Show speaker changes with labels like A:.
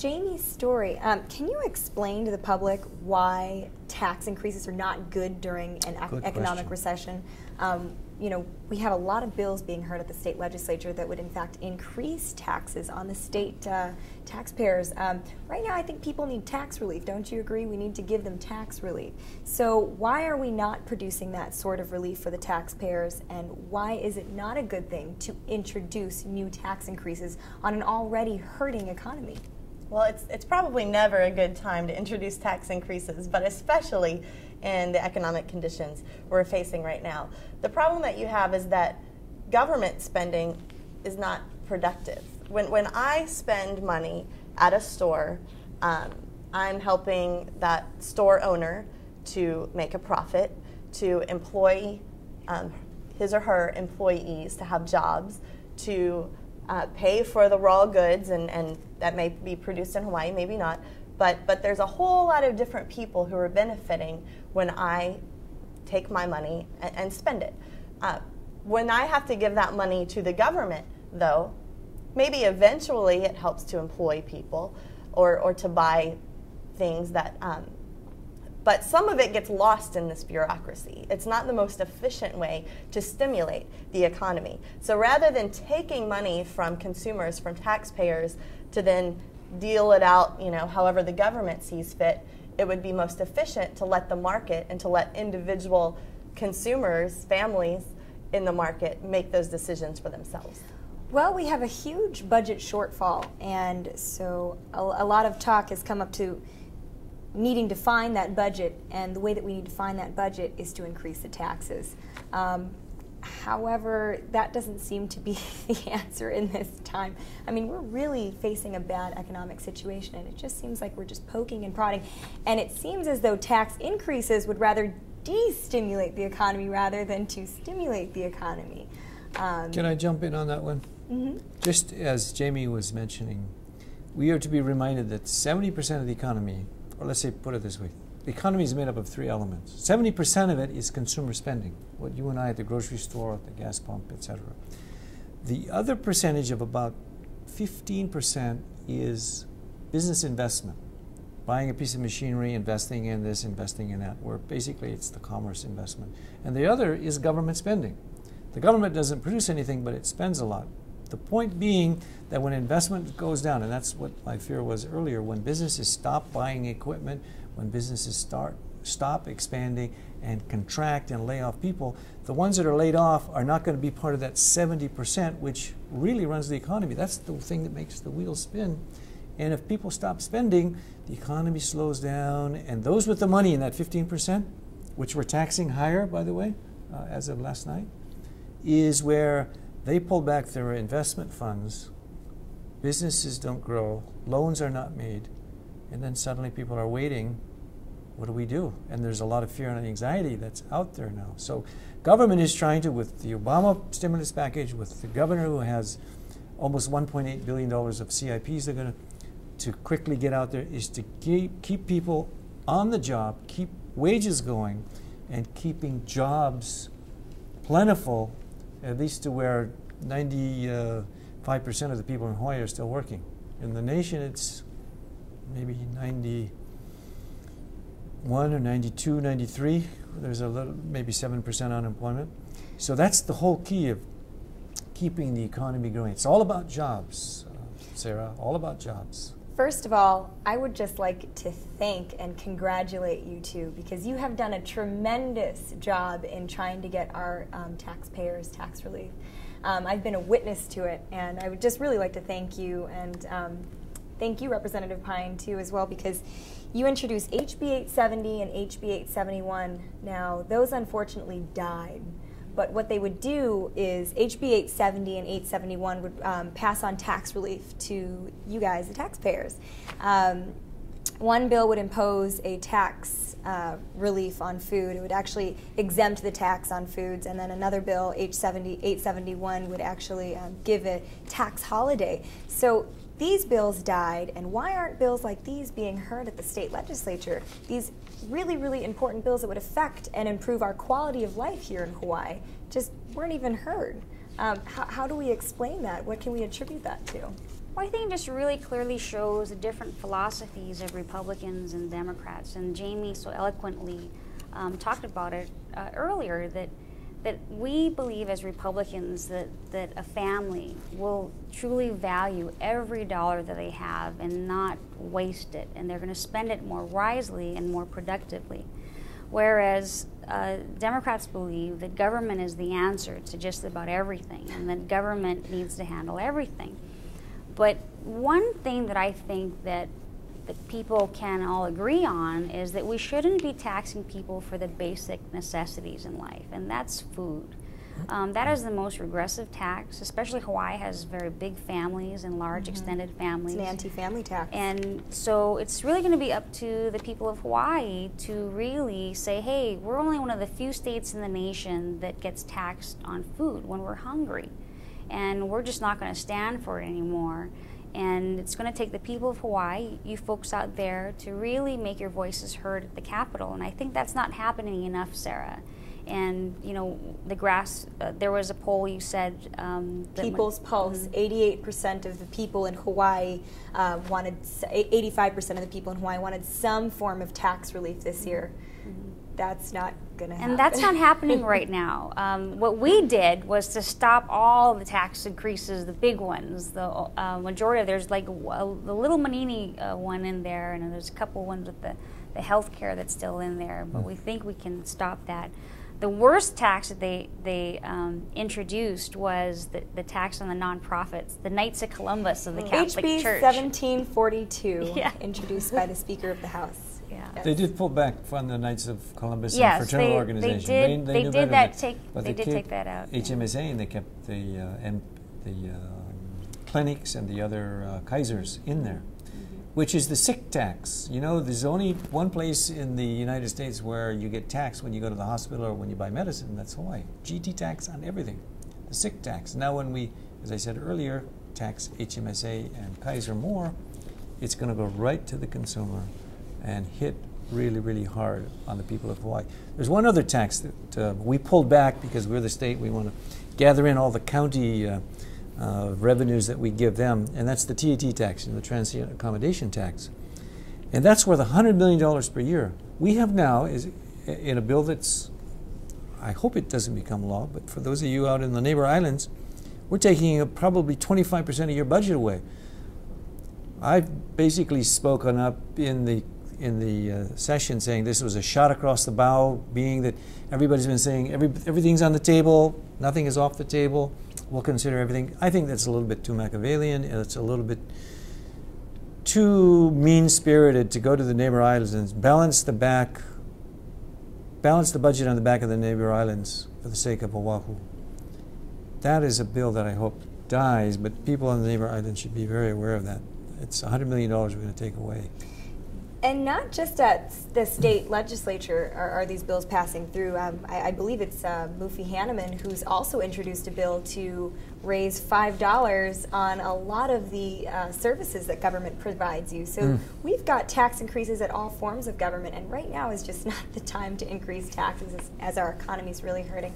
A: Jamie's story, can you explain to the public why tax increases are not good during an economic recession? You know, we have a lot of bills being heard at the state legislature that would in fact increase taxes on the state taxpayers. Right now I think people need tax relief, don't you agree? We need to give them tax relief. So why are we not producing that sort of relief for the taxpayers, and why is it not a good thing to introduce new tax increases on an already hurting economy?
B: Well, it's probably never a good time to introduce tax increases, but especially in the economic conditions we're facing right now. The problem that you have is that government spending is not productive. When I spend money at a store, I'm helping that store owner to make a profit, to employ his or her employees to have jobs, to pay for the raw goods, and that may be produced in Hawaii, maybe not, but there's a whole lot of different people who are benefiting when I take my money and spend it. When I have to give that money to the government, though, maybe eventually it helps to employ people or to buy things that, but some of it gets lost in this bureaucracy. It's not the most efficient way to stimulate the economy. So rather than taking money from consumers, from taxpayers, to then deal it out, you know, however the government sees fit, it would be most efficient to let the market and to let individual consumers, families in the market make those decisions for themselves.
A: Well, we have a huge budget shortfall, and so a lot of talk has come up to needing to find that budget, and the way that we need to find that budget is to increase the taxes. However, that doesn't seem to be the answer in this time. I mean, we're really facing a bad economic situation, and it just seems like we're just poking and prodding, and it seems as though tax increases would rather de-stimulate the economy rather than to stimulate the economy.
C: Can I jump in on that one?
A: Mm-hmm.
C: Just as Jamie was mentioning, we are to be reminded that 70% of the economy, or let's say, put it this way, the economy is made up of three elements. 70% of it is consumer spending, what you and I at the grocery store, at the gas pump, etc. The other percentage of about 15% is business investment, buying a piece of machinery, investing in this, investing in that, where basically it's the commerce investment. And the other is government spending. The government doesn't produce anything, but it spends a lot. The point being that when investment goes down, and that's what my fear was earlier, when businesses stop buying equipment, when businesses stop expanding and contract and lay off people, the ones that are laid off are not going to be part of that 70%, which really runs the economy. That's the thing that makes the wheels spin. And if people stop spending, the economy slows down, and those with the money in that 15%, which we're taxing higher, by the way, as of last night, is where they pull back their investment funds, businesses don't grow, loans are not made, and then suddenly people are waiting. What do we do? And there's a lot of fear and anxiety that's out there now. So government is trying to, with the Obama stimulus package, with the governor who has almost $1.8 billion of CIPs they're going to quickly get out there, is to keep people on the job, keep wages going, and keeping jobs plentiful, at least to where 95% of the people in Hawaii are still working. In the nation, it's maybe 91 or 92, 93. There's a little, maybe 7% unemployment. So that's the whole key of keeping the economy going. It's all about jobs, Sarah, all about jobs.
A: First of all, I would just like to thank and congratulate you two, because you have done a tremendous job in trying to get our taxpayers tax relief. I've been a witness to it, and I would just really like to thank you, and thank you, Representative Pine, too, as well, because you introduced HB 870 and HB 871. Now, those unfortunately died. But what they would do is HB 870 and 871 would pass on tax relief to you guys, the taxpayers. One bill would impose a tax relief on food. It would actually exempt the tax on foods. And then another bill, 871, would actually give a tax holiday. So these bills died, and why aren't bills like these being heard at the state legislature? These really, really important bills that would affect and improve our quality of life here in Hawaii just weren't even heard. How do we explain that? What can we attribute that to?
D: Well, I think it just really clearly shows the different philosophies of Republicans and Democrats. And Jamie so eloquently talked about it earlier, that we believe as Republicans that a family will truly value every dollar that they have and not waste it. And they're going to spend it more wisely and more productively. Whereas Democrats believe that government is the answer to just about everything and that government needs to handle everything. But one thing that I think that people can all agree on is that we shouldn't be taxing people for the basic necessities in life, and that's food. That is the most regressive tax, especially Hawaii has very big families and large extended families.
A: It's an anti-family tax.
D: And so it's really going to be up to the people of Hawaii to really say, hey, we're only one of the few states in the nation that gets taxed on food when we're hungry. And we're just not going to stand for it anymore. And it's going to take the people of Hawaii, you folks out there, to really make your voices heard at the Capitol. And I think that's not happening enough, Sarah. And, you know, there was a poll you said.
A: People's Pulse, 88% of the people in Hawaii wanted, 85% of the people in Hawaii wanted some form of tax relief this year. That's not going to happen.
D: And that's not happening right now. What we did was to stop all the tax increases, the big ones. The majority, there's like the little Manini one in there, and there's a couple ones with the health care that's still in there, but we think we can stop that. The worst tax that they introduced was the tax on the nonprofits, the Knights of Columbus of the Catholic
A: HB
D: Church.
A: 1742, introduced by the Speaker of the House.
D: Yeah.
A: Yes.
C: They did pull back from the Knights of Columbus and
D: Yes,
C: fraternal
D: they
C: organization.
D: did. They
C: knew
D: did
C: better
D: that.
C: but
D: They did take that out. yeah.
C: HMSA, and they kept the clinics and the other Kaisers in there, which is the sick tax. You know, there's only one place in the United States where you get taxed when you go to the hospital or when you buy medicine, and that's Hawaii. GT tax on everything, the sick tax. Now when we, as I said earlier, tax HMSA and Kaiser more, it's going to go right to the consumer and hit really, really hard on the people of Hawaii. There's one other tax that we pulled back because we're the state. We want to gather in all the county revenues that we give them, and that's the TAT tax and the transient accommodation tax. And that's worth $100 million per year. We have now, is in a bill that's, I hope it doesn't become law, but for those of you out in the neighbor islands, we're taking probably 25% of your budget away. I've basically spoken up in the session saying this was a shot across the bow, being that everybody's been saying everything's on the table, nothing is off the table, we'll consider everything. I think that's a little bit too Machiavellian, and it's a little bit too mean-spirited to go to the neighbor islands and balance the budget on the back of the neighbor islands for the sake of Oahu. That is a bill that I hope dies, but people on the neighbor islands should be very aware of that. It's $100 million we're going to take away.
A: And not just at the state legislature are these bills passing through. I believe it's Mufi Hanneman who's also introduced a bill to raise $5 on a lot of the services that government provides you. So we've got tax increases at all forms of government, and right now is just not the time to increase taxes as our economy is really hurting.